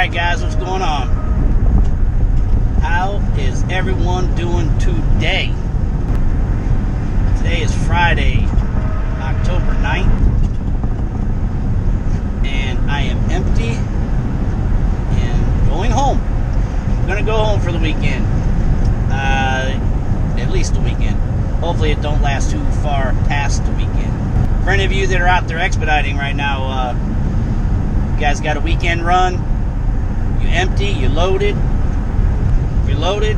Alright guys, what's going on? How is everyone doing today? Today is Friday, October 9th, and I am empty and going home. I'm going to go home for the weekend. At least the weekend. Hopefully it don't last too far past the weekend. For any of you that are out there expediting right now, you guys got a weekend run, you empty, you loaded. If you're loaded,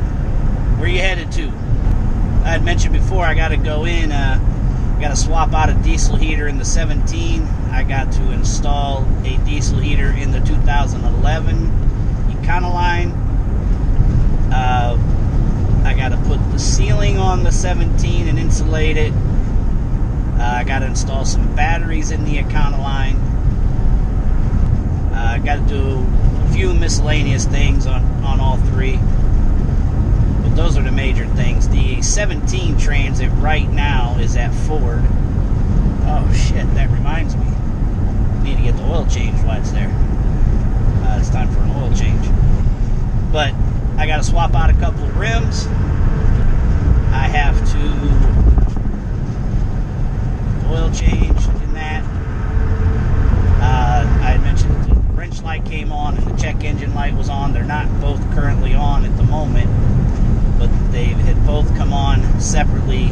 where you headed to? I had mentioned before I got to go in, got to swap out a diesel heater in the 17. I got to install a diesel heater in the 2011 Econoline. I got to put the ceiling on the 17 and insulate it. I got to install some batteries in the Econoline. I got to do a few miscellaneous things on all three. But those are the major things. The 17 Transit right now is at Ford. Oh shit, that reminds me. Need to get the oil changed while it's there. It's time for an oil change. But I got to swap out a couple of rims. I have to oil change in that. I had mentioned the wrench light came on and the check engine light was on. They're not both currently on at the moment, but they had both come on separately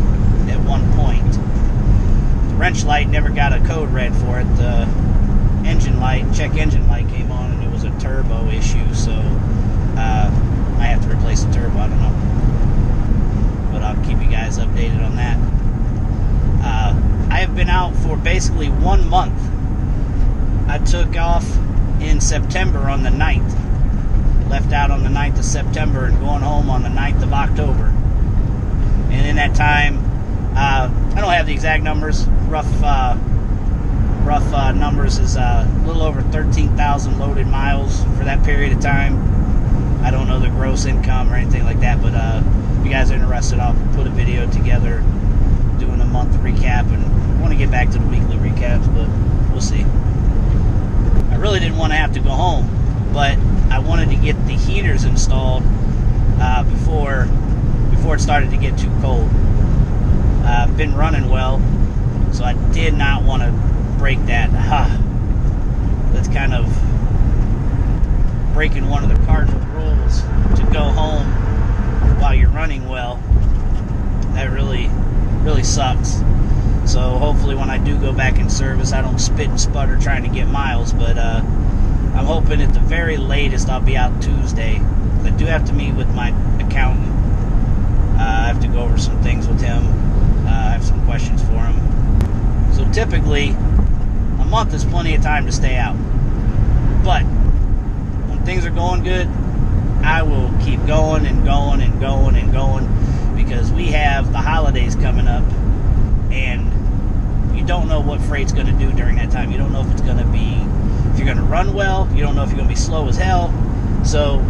at one point. The wrench light never got a code red for it. The engine light, check engine light came on and it was a turbo issue, so I have to replace the turbo. I don't know, but I'll keep you guys updated on that. I have been out for basically 1 month. I took off in September on the 9th. Left out on the 9th of September and going home on the 9th of October. And in that time, I don't have the exact numbers. Rough numbers is a little over 13,000 loaded miles for that period of time. I don't know the gross income or anything like that, but if you guys are interested, I'll put a video together doing a month recap, and I want to get back to the weekly recaps, but we'll see. I really didn't want to have to go home, but I wanted to get the heaters installed before it started to get too cold. I've been running well, so I did not want to break that. That's kind of breaking one of the cardinal rules to go home while you're running well. That really sucks. So hopefully when I do go back in service, I don't spit and sputter trying to get miles, but I'm hoping at the very latest I'll be out Tuesday. I do have to meet with my accountant. I have to go over some things with him. I have some questions for him. So typically, a month is plenty of time to stay out. But when things are going good, I will keep going and going and going and going, because we have the holidays coming up, and you don't know what freight's going to do during that time. You don't know if it's going to be, if you're going to run well. You don't know if you're going to be slow as hell. So,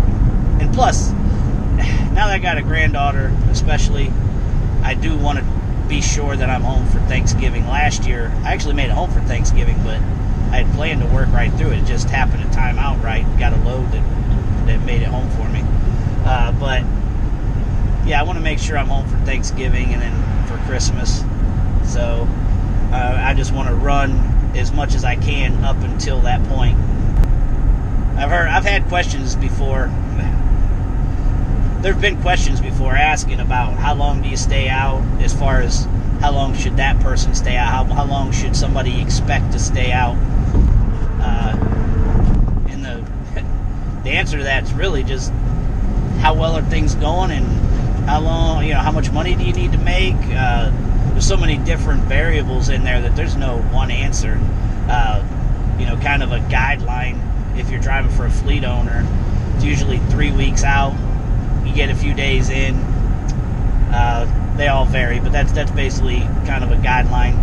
and plus, now that I got a granddaughter, especially, I do want to be sure that I'm home for Thanksgiving. Last year, I actually made it home for Thanksgiving, but I had planned to work right through it. It just happened to time out right. Got a load that made it home for me. But yeah, I want to make sure I'm home for Thanksgiving and then for Christmas. So I just want to run as much as I can up until that point. I've had questions before. There have been questions before asking about how long do you stay out, as far as how long should that person stay out, how long should somebody expect to stay out. And the answer to that is really just how well are things going and how long, how much money do you need to make. There's so many different variables in there that there's no one answer. Kind of a guideline. If you're driving for a fleet owner, it's usually 3 weeks out. You get a few days in. They all vary, but that's basically kind of a guideline.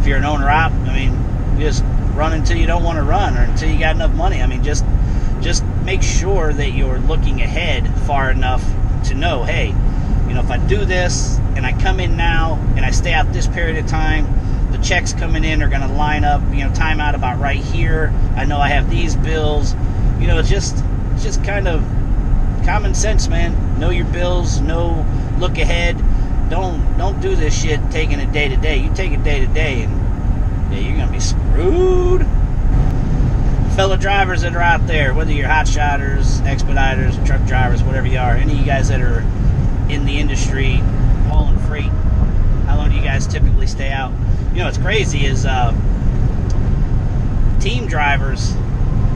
If you're an owner-op, you just run until you don't want to run, or until you got enough money. Just make sure that you're looking ahead far enough to know, hey, if I do this and I come in now and I stay out this period of time, the checks coming in are going to line up, time out about right here. I know I have these bills. you know, it's just kind of common sense, man. Know your bills, look ahead. Don't do this shit taking it day to day. You take it day to day, and yeah, you're gonna be screwed. Fellow drivers that are out there, whether you're hot shotters, expediters, truck drivers, whatever you are, any of you guys that are in the industry hauling freight, how long do you guys typically stay out? You know what's crazy is team drivers.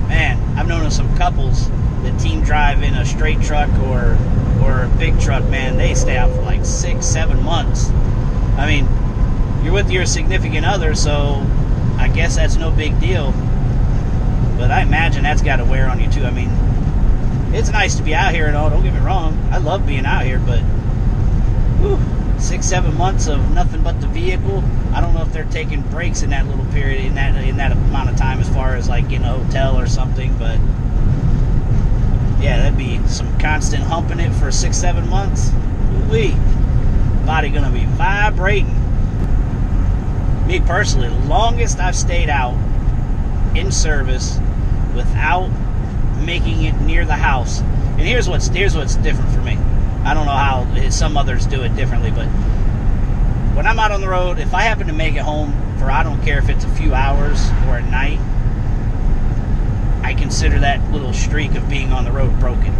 Man, I've known of some couples that team drive in a straight truck or a big truck. Man, they stay out for like 6-7 months. I mean, you're with your significant other, so I guess that's no big deal. But I imagine that's got to wear on you too. I mean, it's nice to be out here and all, don't get me wrong. I love being out here, but 6-7 months of nothing but the vehicle. I don't know if they're taking breaks in that little period, in that amount of time, as far as like in a hotel or something. But yeah, that'd be some constant humping it for 6-7 months. Ooh-wee. Body gonna be vibrating. Me personally, longest I've stayed out in service without making it near the house. And here's what's different for me. I don't know how some others do it differently, but when I'm out on the road, if I happen to make it home for, I don't care if it's a few hours or a night, I consider that little streak of being on the road broken.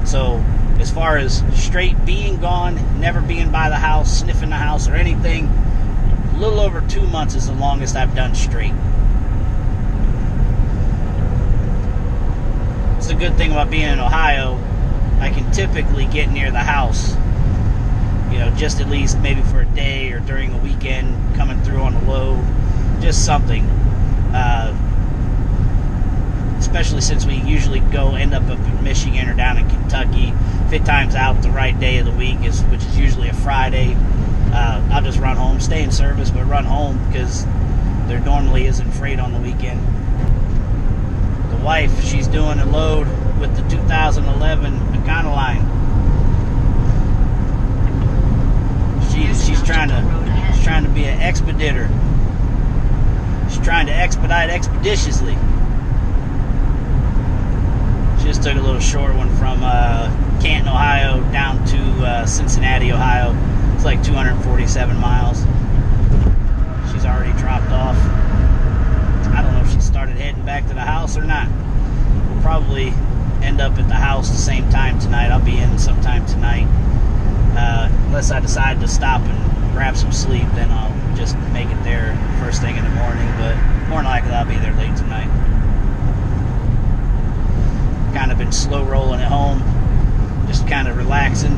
So as far as straight being gone, never being by the house, sniffing the house or anything, a little over 2 months is the longest I've done straight. It's the good thing about being in Ohio. I can typically get near the house, you know, just at least maybe for a day or during a weekend, coming through on a load, just something. Especially since we usually end up in Michigan or down in Kentucky. If it times out the right day of the week, which is usually a Friday, I'll just run home, stay in service, but run home because there normally isn't freight on the weekend. The wife, she's doing a load with the 2011 Econoline. She's trying to be an expeditor. She's trying to expedite expeditiously. She just took a little short one from Canton, Ohio, down to Cincinnati, Ohio. It's like 247 miles. She's already dropped off. I don't know if she started heading back to the house or not. We'll probably end up at the house the same time tonight. I'll be in sometime tonight. Unless I decide to stop and grab some sleep, then I'll just make it there first thing in the morning. But more than likely, I'll be there late tonight. Kind of been slow rolling at home, just kind of relaxing.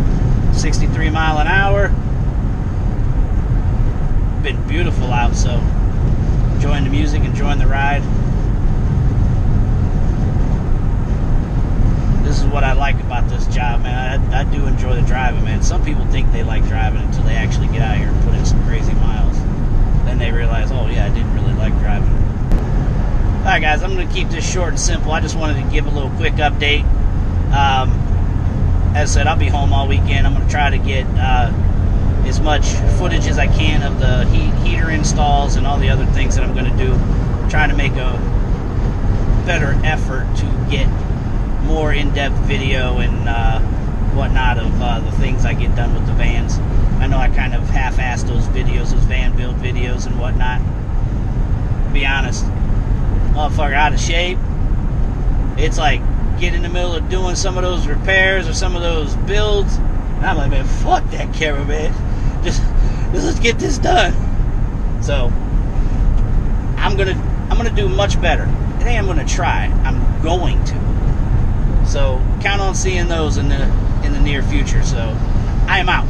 63 mile an hour. Been beautiful out, so enjoying the music, enjoying the ride. This is what I like about this job, man. I do enjoy the driving, man. Some people think they like driving until they actually get out here and put in some crazy miles. Then they realize, oh yeah, I didn't really like driving. Alright guys, I'm going to keep this short and simple. I just wanted to give a little quick update. As I said, I'll be home all weekend. I'm going to try to get as much footage as I can of the heater installs and all the other things that I'm going to do. I'm trying to make a better effort to get more in-depth video and whatnot of the things I get done with the vans. I know I kind of half-assed those videos, those van build videos and whatnot. To be honest, motherfucker out of shape. It's like get in the middle of doing some of those repairs or some of those builds, and I'm like, man, fuck that camera, man. Just let's get this done. So I'm gonna do much better. It ain't I'm gonna try. I'm going to. So count on seeing those in the near future. So I am out.